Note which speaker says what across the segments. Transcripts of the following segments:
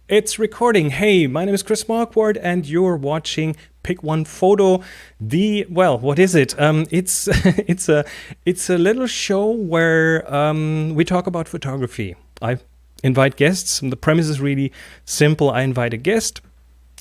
Speaker 1: It's recording. Hey, my name is Chris Marquardt, and you're watching Pick One Photo. What is it? It's it's a little show where we talk about photography. I invite guests, and the premise is really simple. I invite a guest.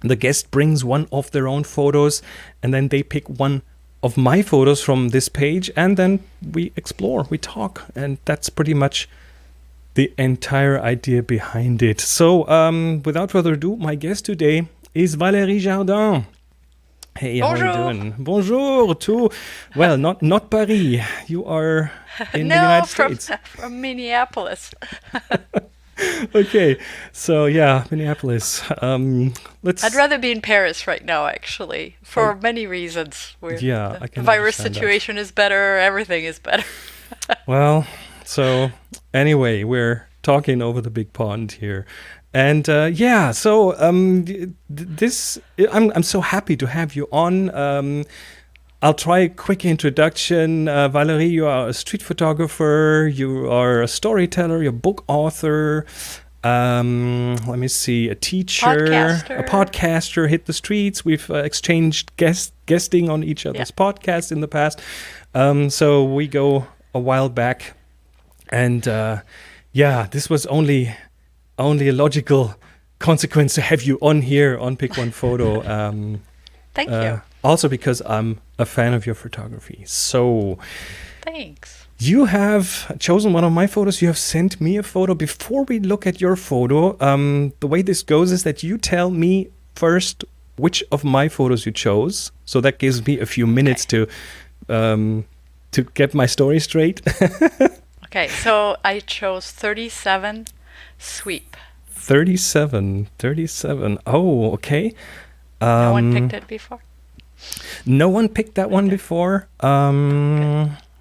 Speaker 1: The guest brings one of their own photos, and then they pick one of my photos from this page, and then we explore, we talk, and that's pretty much the entire idea behind it. So, without further ado, my guest today is Valérie Jardin. Hey,
Speaker 2: Bonjour.
Speaker 1: how are you doing? Bonjour to, well, not Paris. You are in the United States.
Speaker 2: From Minneapolis.
Speaker 1: Okay, so yeah, Minneapolis.
Speaker 2: I'd rather be in Paris right now, actually, for many reasons.
Speaker 1: Yeah, I can
Speaker 2: the virus
Speaker 1: understand
Speaker 2: situation is better. Everything is better.
Speaker 1: Well, so anyway, we're talking over the big pond here. And I'm so happy to have you on. I'll try a quick introduction. Valérie, you are a street photographer, you are a storyteller, you're a book author, let me see, a teacher, a podcaster, hit the streets. We've exchanged guesting on each other's podcasts in the past. So we go a while back. And this was only a logical consequence to have you on here on Pick One Photo.
Speaker 2: Thank you.
Speaker 1: Also because I'm a fan of your photography. So
Speaker 2: thanks.
Speaker 1: You have chosen one of my photos. You have sent me a photo. Before we look at your photo, the way this goes is that you tell me first which of my photos you chose. So that gives me a few minutes to get my story straight.
Speaker 2: Okay, so I chose 37 sweep.
Speaker 1: 37. Oh, okay.
Speaker 2: No one picked it before?
Speaker 1: No one picked that one before.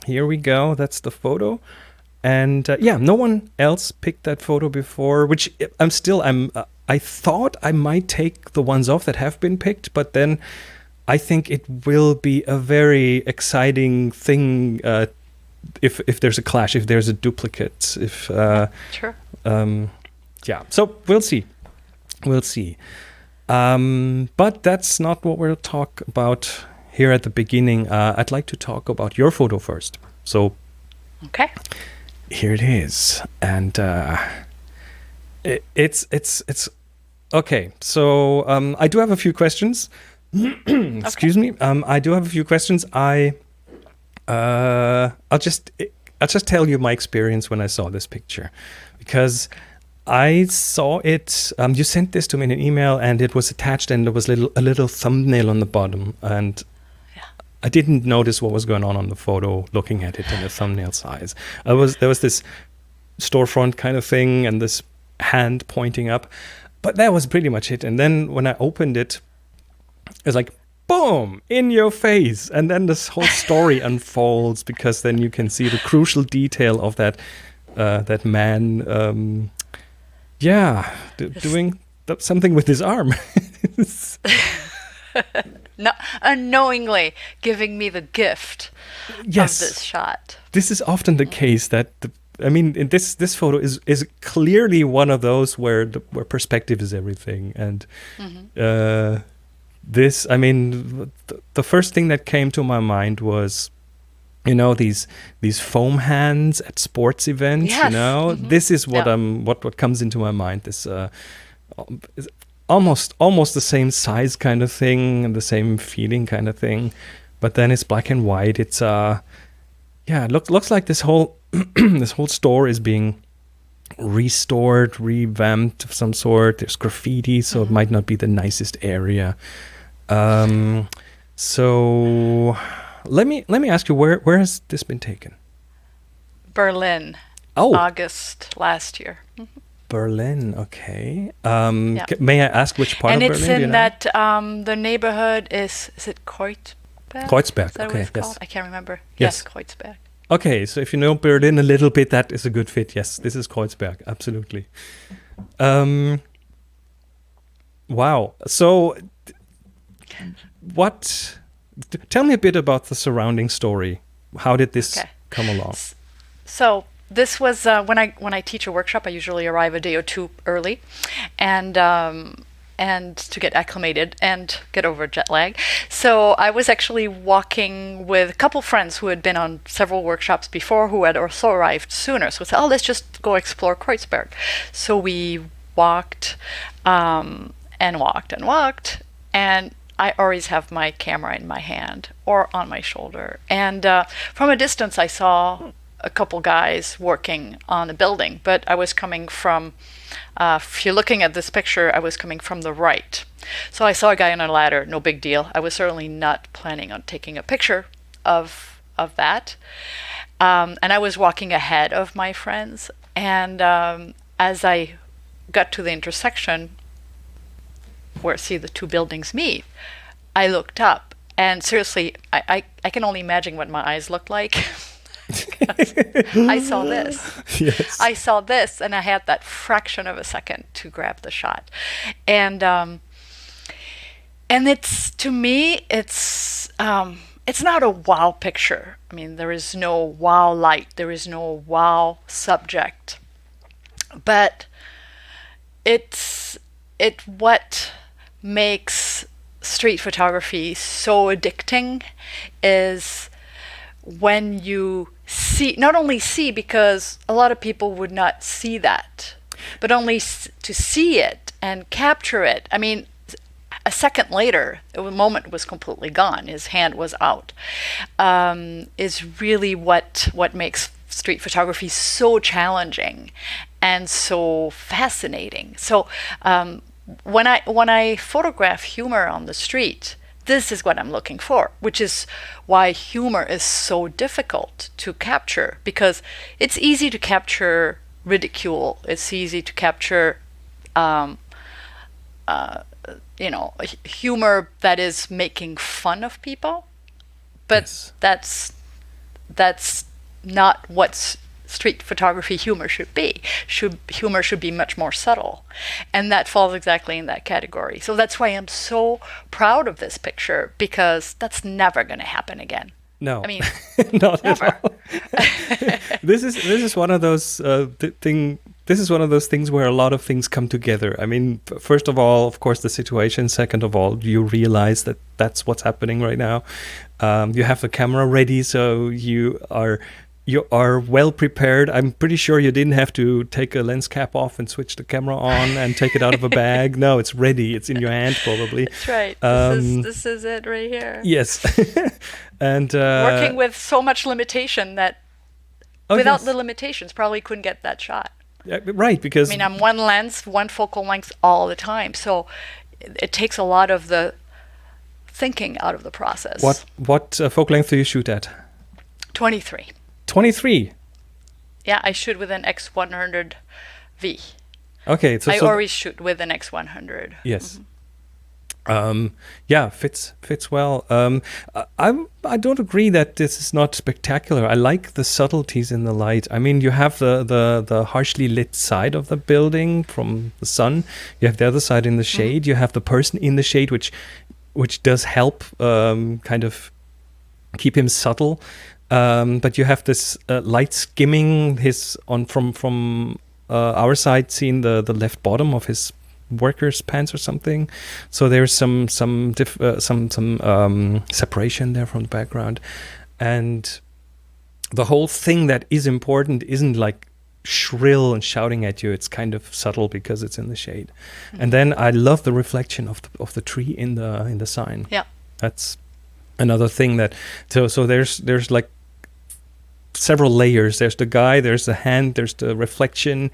Speaker 1: Here we go. That's the photo. And no one else picked that photo before, which I thought I might take the ones off that have been picked, but then I think it will be a very exciting thing if there's a clash, if there's a duplicate,
Speaker 2: Sure.
Speaker 1: So we'll see. But that's not what we'll talk about here at the beginning. I'd like to talk about your photo first. So,
Speaker 2: okay,
Speaker 1: here it is, and it's okay. So I do have a few questions. Excuse me. I do have a few questions. I'll just tell you my experience when I saw this picture, because I saw it. You sent this to me in an email, and it was attached, and there was a little thumbnail on the bottom, and I didn't notice what was going on the photo. Looking at it in the thumbnail size, there was this storefront kind of thing, and this hand pointing up, but that was pretty much it. And then when I opened it, it's like, boom, in your face. And then this whole story unfolds, because then you can see the crucial detail of that man, doing something with his arm.
Speaker 2: No, unknowingly giving me the gift of this shot.
Speaker 1: This is often the case that this photo is clearly one of those where perspective is everything. And the first thing that came to my mind was, these foam hands at sports events.
Speaker 2: Yes.
Speaker 1: This is what comes into my mind. This is almost the same size kind of thing and the same feeling kind of thing, but then it's black and white. It's it looks like this whole this whole store is being restored, revamped of some sort. There's graffiti, so it might not be the nicest area. So let me ask you, where has this been taken?
Speaker 2: Berlin.
Speaker 1: Oh,
Speaker 2: August last year.
Speaker 1: Berlin. Okay. May I ask which part of Berlin?
Speaker 2: And it's in that the neighborhood is it Kreuzberg?
Speaker 1: Kreuzberg.
Speaker 2: Is that what it's called? I can't remember.
Speaker 1: Yes,
Speaker 2: Kreuzberg.
Speaker 1: Okay, so if you know Berlin a little bit, that is a good fit. Yes, this is Kreuzberg. Absolutely. Wow. So, tell me a bit about the surrounding story. How did this come along?
Speaker 2: So, this was when I teach a workshop. I usually arrive a day or two early, and to get acclimated and get over jet lag. So I was actually walking with a couple friends who had been on several workshops before, who had also arrived sooner. So we said, oh, let's just go explore Kreuzberg. So we walked and walked and walked, and I always have my camera in my hand or on my shoulder. And from a distance, I saw a couple guys working on a building, but I was coming from, if you're looking at this picture, I was coming from the right. So I saw a guy on a ladder, no big deal. I was certainly not planning on taking a picture of that. And I was walking ahead of my friends. And as I got to the intersection where, see, the two buildings meet, I looked up. And seriously, I can only imagine what my eyes looked like. I saw this.
Speaker 1: Yes.
Speaker 2: I saw this, and I had that fraction of a second to grab the shot. And it's, to me, it's not a wow picture. I mean, there is no wow light, there is no wow subject, but what makes street photography so addicting is when you see, not only see, because a lot of people would not see that, but only to see it and capture it. I mean, a second later, the moment was completely gone. His hand was out. Is really what makes street photography so challenging and so fascinating. So when I photograph humor on the street, this is what I'm looking for, which is why humor is so difficult to capture, because it's easy to capture ridicule. It's easy to capture, humor that is making fun of people, but yes, that's not what street photography humor should be. Humor should be much more subtle, and that falls exactly in that category. So that's why I'm so proud of this picture, because that's never going to happen again.
Speaker 1: No,
Speaker 2: I mean,
Speaker 1: not
Speaker 2: never.
Speaker 1: At all. This is one of those This is one of those things where a lot of things come together. I mean, first of all, of course, the situation. Second of all, you realize that that's what's happening right now. You have the camera ready, so you are well prepared. I'm pretty sure you didn't have to take a lens cap off and switch the camera on and take it out of a bag. No, it's ready. It's in your hand, probably.
Speaker 2: That's right. This is it right here.
Speaker 1: Yes. And
Speaker 2: working with so much limitation that without the limitations, probably couldn't get that shot.
Speaker 1: Right, because...
Speaker 2: I mean, I'm one lens, one focal length all the time. So it takes a lot of the thinking out of the process.
Speaker 1: What focal length do you shoot at?
Speaker 2: 23.
Speaker 1: 23?
Speaker 2: Yeah, I shoot with an X100V.
Speaker 1: Okay.
Speaker 2: I always shoot with an X100.
Speaker 1: Yes. Mm-hmm. Yeah, fits well. I don't agree that this is not spectacular. I like the subtleties in the light. I mean, you have the harshly lit side of the building from the sun. You have the other side in the shade. Mm-hmm. You have the person in the shade, which does help kind of keep him subtle. But you have this light skimming from our side, seeing the left bottom of his worker's pants or something. So there's some separation there from the background, and the whole thing that is important isn't like shrill and shouting at you. It's kind of subtle because it's in the shade. Mm-hmm. And then I love the reflection of the tree in the sign. Yeah, that's another thing that. So there's like several layers. There's the guy, there's the hand, there's the reflection,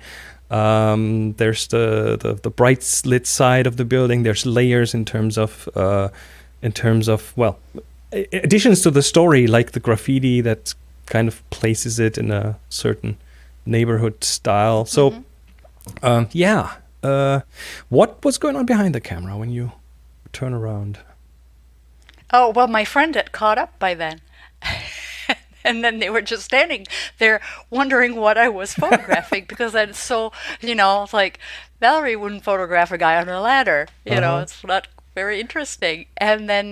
Speaker 1: there's the bright lit side of the building. There's layers in terms of additions to the story, like the graffiti that kind of places it in a certain neighborhood style. So what was going on behind the camera when you turn around?
Speaker 2: Oh, well, my friend had caught up by then. And then they were just standing there wondering what I was photographing, because I'm so, it's like, Valérie wouldn't photograph a guy on a ladder. It's not very interesting. And then,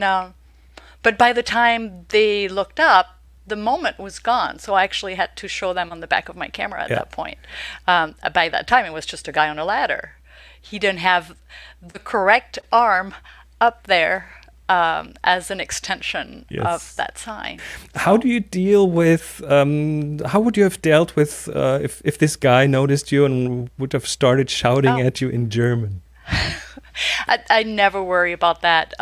Speaker 2: but by the time they looked up, the moment was gone. So I actually had to show them on the back of my camera at
Speaker 1: Yeah.
Speaker 2: that point. By that time, it was just a guy on a ladder. He didn't have the correct arm up there as an extension
Speaker 1: Yes.
Speaker 2: of that sign.
Speaker 1: How do you deal with? How would you have dealt with if this guy noticed you and would have started shouting
Speaker 2: Oh.
Speaker 1: at you in German?
Speaker 2: I never worry about that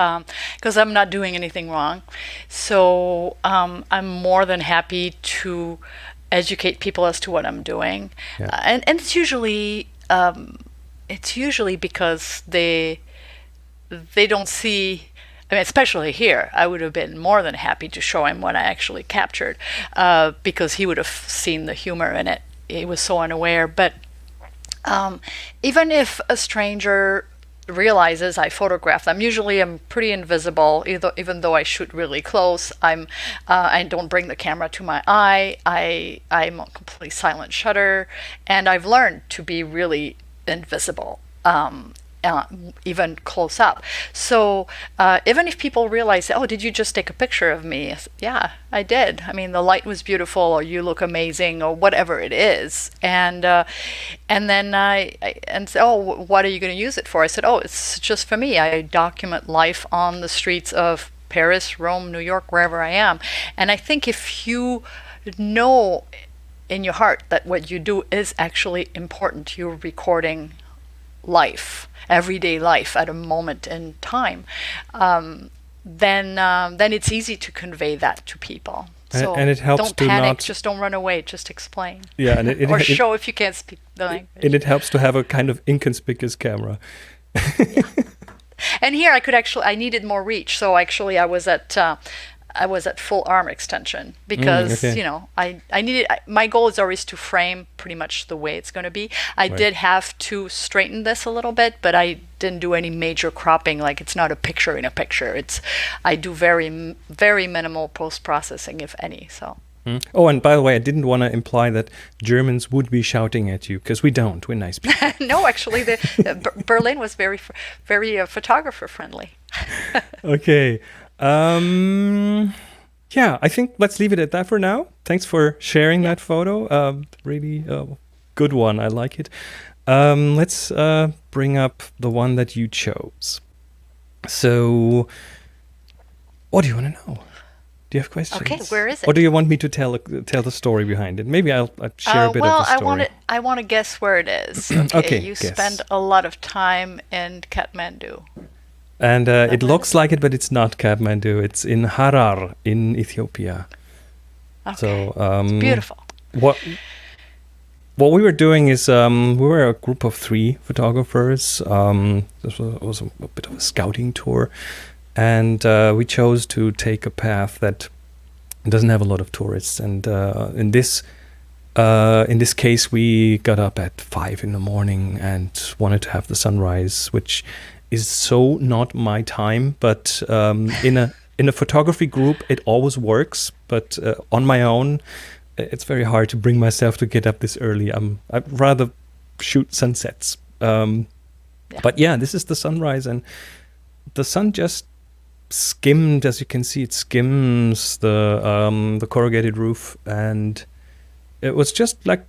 Speaker 2: because I'm not doing anything wrong. So I'm more than happy to educate people as to what I'm doing,
Speaker 1: Yeah.
Speaker 2: and it's usually because they don't see. I mean, especially here, I would have been more than happy to show him what I actually captured because he would have seen the humor in it. He was so unaware, but. Even if a stranger realizes I photograph them, usually I'm pretty invisible. Even though I shoot really close, I don't bring the camera to my eye. I'm a completely silent shutter, and I've learned to be really invisible. Even close up. So even if people realize, oh, did you just take a picture of me? Yeah, I did. I mean, the light was beautiful, or you look amazing, or whatever it is. And then I say, oh, what are you going to use it for? I said, oh, it's just for me. I document life on the streets of Paris, Rome, New York, wherever I am. And I think if you know in your heart that what you do is actually important, you're recording life, everyday life at a moment in time, then it's easy to convey that to people. So
Speaker 1: And it helps
Speaker 2: don't
Speaker 1: to
Speaker 2: panic,
Speaker 1: not-
Speaker 2: just don't run away, just explain.
Speaker 1: Yeah, and
Speaker 2: Or show if you can't speak the language.
Speaker 1: and it helps to have a kind of inconspicuous camera.
Speaker 2: And here I needed more reach, so actually I was at full arm extension because
Speaker 1: okay.
Speaker 2: I needed. My goal is always to frame pretty much the way it's going to be. I did have to straighten this a little bit, but I didn't do any major cropping. Like, it's not a picture in a picture. I do very minimal post processing, if any. So.
Speaker 1: Oh, and by the way, I didn't want to imply that Germans would be shouting at you, because we don't. We're nice people.
Speaker 2: No, actually, Berlin was very photographer friendly.
Speaker 1: Okay. Yeah, I think let's leave it at that for now. Thanks for sharing that photo. Really good one. I like it. Let's bring up the one that you chose. So, what do you want to know? Do you have questions?
Speaker 2: Okay, where is it?
Speaker 1: Or do you want me to tell the story behind it? Maybe I'll share a bit of the story.
Speaker 2: I want to guess where it is.
Speaker 1: Okay,
Speaker 2: You
Speaker 1: guess.
Speaker 2: spend a lot of time in Kathmandu.
Speaker 1: And it looks like it, but it's not Kathmandu. It's in Harar in Ethiopia.
Speaker 2: Okay.
Speaker 1: So
Speaker 2: It's beautiful.
Speaker 1: what we were doing is we were a group of 3 photographers. This was a bit of a scouting tour, and we chose to take a path that doesn't have a lot of tourists. And in this case, we got up at 5 in the morning and wanted to have the sunrise, which is so not my time, but in a photography group it always works, but on my own it's very hard to bring myself to get up this early. I'd rather shoot sunsets. But yeah, this is the sunrise, and the sun just skimmed, as you can see, it skims the corrugated roof, and it was just like,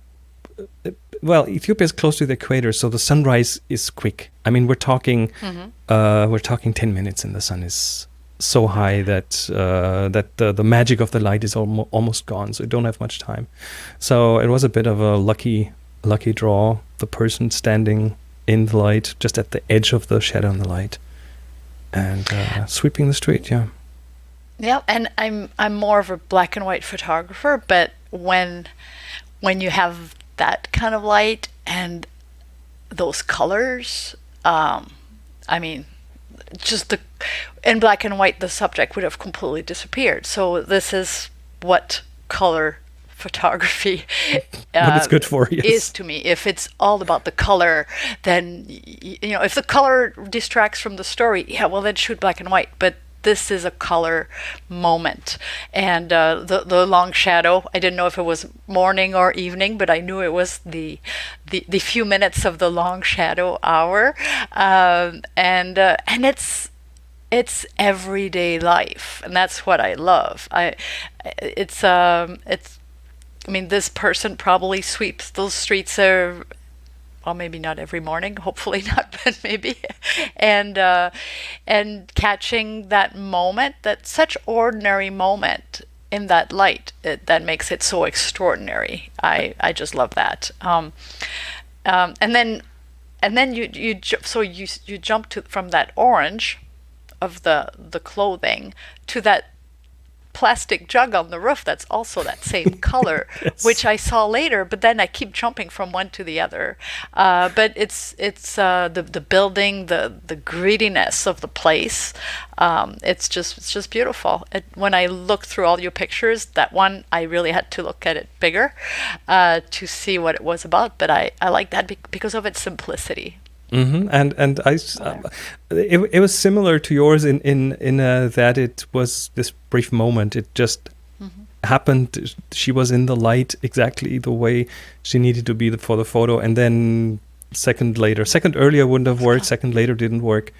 Speaker 1: well, Ethiopia is close to the equator, so the sunrise is quick. I mean, we're talking 10 minutes, and the sun is so high that the magic of the light is almost gone. So you don't have much time. So it was a bit of a lucky draw. The person standing in the light, just at the edge of the shadow in the light, and sweeping the street. Yeah.
Speaker 2: Yeah, and I'm more of a black and white photographer, but when you have that kind of light and those colors, I mean, just in black and white, the subject would have completely disappeared. So this is what color photography
Speaker 1: What it's good for, yes.
Speaker 2: is to me. If it's all about the color, then if the color distracts from the story, yeah, well then shoot black and white. But this is a color moment, and the long shadow. I didn't know if it was morning or evening, but I knew it was the few minutes of the long shadow hour, and it's everyday life, and that's what I love. I mean, this person probably sweeps those streets, well, maybe not every morning, hopefully not, but maybe, and catching that moment, that such ordinary moment in that light, that makes it so extraordinary. I just love that. And then you jump to from that orange of the clothing to that plastic jug on the roof that's also that same color,
Speaker 1: Yes.
Speaker 2: which I saw later. But then I keep jumping from one to the other. But it's the building, the grittiness of the place. It's just beautiful. When I looked through all your pictures, that one I really had to look at it bigger to see what it was about. But I like that because of its simplicity.
Speaker 1: And it was similar to yours in that it was this brief moment. It just happened. She was in the light exactly the way she needed to be for the photo, and then second earlier wouldn't have worked. Second later didn't work,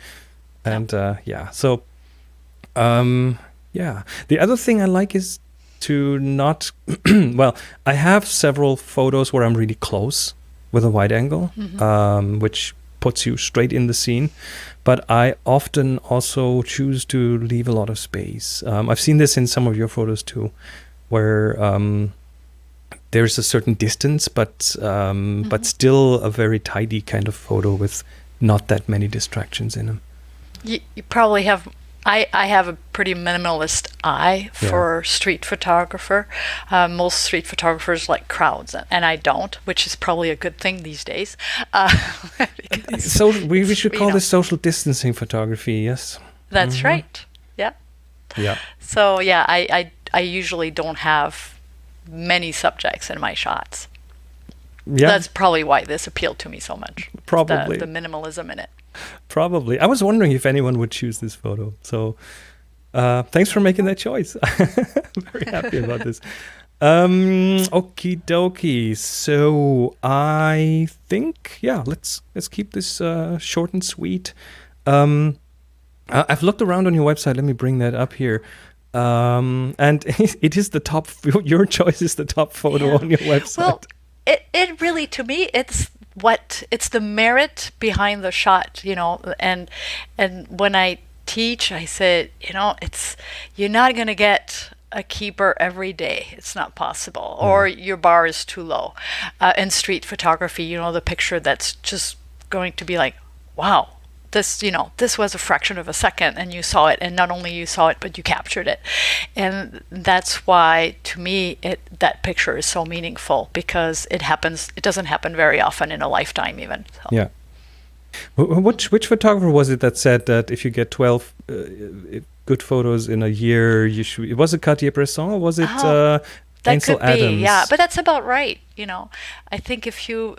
Speaker 1: and So, the other thing I like is to not. Well, I have several photos where I'm really close with a wide angle, which puts you straight in the scene, but I often also choose to leave a lot of space. I've seen this in some of your photos too, where there's a certain distance, but still a very tidy kind of photo with not that many distractions in them.
Speaker 2: You probably have. I have a pretty minimalist eye for street photographer. Most street photographers like crowds, and I don't, which is probably a good thing these days.
Speaker 1: So we should call this social distancing photography, yes?
Speaker 2: That's right. Yeah.
Speaker 1: Yeah.
Speaker 2: So yeah, I usually don't have many subjects in my shots.
Speaker 1: Yeah.
Speaker 2: That's probably why this appealed to me so much.
Speaker 1: Probably.
Speaker 2: The minimalism in it.
Speaker 1: Probably. I was wondering if anyone would choose this photo. So thanks for making that choice. Very happy about this. Okie dokie. So I think, let's keep this short and sweet. I've looked around on your website. Let me bring that up here. And it is the top, your choice is the top photo on your website.
Speaker 2: Well, it really, to me, it's the merit behind the shot, and when I teach, I said, you're not going to get a keeper every day. It's not possible, or your bar is too low. In street photography, the picture that's just going to be like, wow, this was a fraction of a second, and you saw it, and not only you saw it, but you captured it. And that's why, to me, that picture is so meaningful, because it doesn't happen very often in a lifetime even. So.
Speaker 1: Yeah. Which photographer was it that said that if you get 12 good photos in a year, you should? Was it Cartier-Bresson, or was it
Speaker 2: that
Speaker 1: Ansel
Speaker 2: could be,
Speaker 1: Adams?
Speaker 2: yeah, but that's about right. I think if you,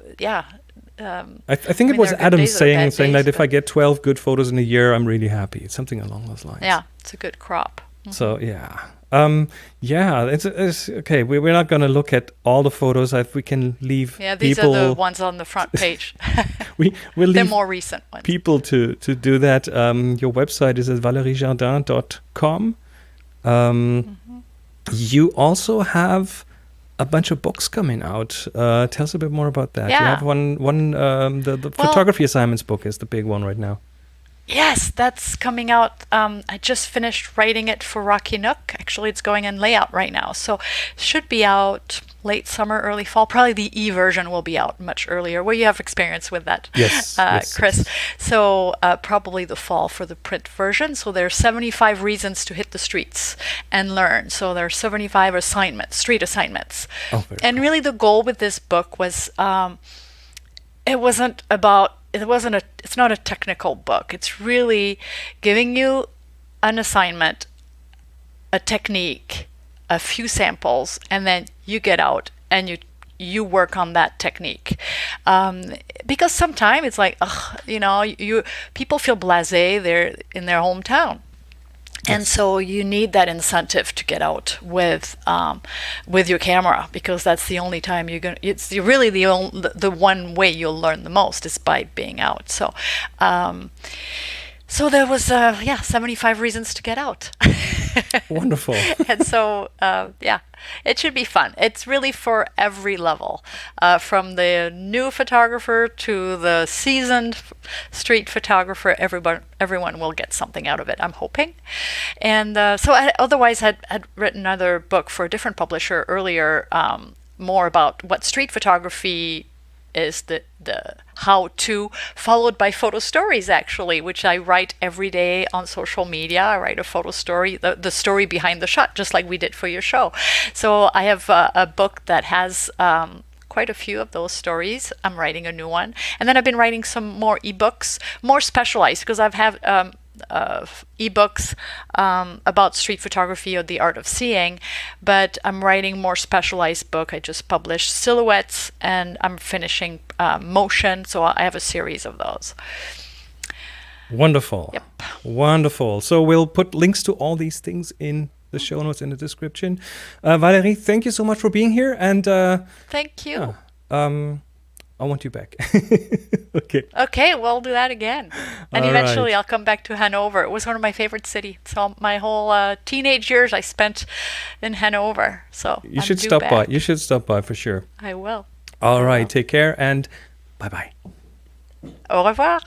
Speaker 1: I think it was Adams saying that if
Speaker 2: but
Speaker 1: I get 12 good photos in a year, I'm really happy. It's something along those lines.
Speaker 2: Yeah, it's a good crop.
Speaker 1: So it's okay. We're not going to look at all the photos. We can leave.
Speaker 2: Yeah, these
Speaker 1: people,
Speaker 2: are the ones on the front page.
Speaker 1: we'll
Speaker 2: They're
Speaker 1: leave
Speaker 2: more recent ones.
Speaker 1: people to do that. Your website is at valeriejardin.com. You also have a bunch of books coming out. Tell us a bit more about that.
Speaker 2: Yeah.
Speaker 1: You have one the photography assignments book is the big one right now.
Speaker 2: Yes, that's coming out. I just finished writing it for Rocky Nook. Actually, it's going in layout right now. So it should be out late summer, early fall. Probably the e-version will be out much earlier. Well, you have experience with that,
Speaker 1: Yes,
Speaker 2: Chris.
Speaker 1: yes.
Speaker 2: So probably the fall for the print version. So there are 75 reasons to hit the streets and learn. So there are 75 assignments, street assignments.
Speaker 1: Oh, very
Speaker 2: And
Speaker 1: cool.
Speaker 2: really the goal with this book was it's not a technical book. It's really giving you an assignment, a technique, a few samples, and then you get out and you work on that technique. Because sometimes it's like, people feel blasé, they're in their hometown. And so you need that incentive to get out with your camera, because that's the only time it's really the one way you'll learn the most is by being out. So So there was, 75 reasons to get out.
Speaker 1: Wonderful.
Speaker 2: And so, it should be fun. It's really for every level, from the new photographer to the seasoned street photographer. Everyone will get something out of it, I'm hoping. And so I otherwise had written another book for a different publisher earlier, more about what street photography is, the how-to, followed by photo stories, actually, which I write every day on social media. I write a photo story, the story behind the shot, just like we did for your show. So I have a book that has quite a few of those stories. I'm writing a new one. And then I've been writing some more ebooks, more specialized, because I've had ebooks about street photography or the art of seeing, but I'm writing more specialized book. I just published silhouettes, and I'm finishing motion, so I have a series of those.
Speaker 1: Wonderful.
Speaker 2: Yep.
Speaker 1: Wonderful. So we'll put links to all these things in the show notes in the description. Valérie, thank you so much for being here, and
Speaker 2: thank you.
Speaker 1: I want you back. Okay.
Speaker 2: Okay, we'll do that again. And
Speaker 1: All
Speaker 2: eventually
Speaker 1: right.
Speaker 2: I'll come back to Hanover. It was one of my favorite cities. So my whole teenage years I spent in Hanover. So
Speaker 1: You
Speaker 2: I'm
Speaker 1: should
Speaker 2: due
Speaker 1: stop
Speaker 2: back.
Speaker 1: by. You should stop by for sure.
Speaker 2: I will.
Speaker 1: All
Speaker 2: I
Speaker 1: right.
Speaker 2: will.
Speaker 1: Take care and bye-bye.
Speaker 2: Au revoir.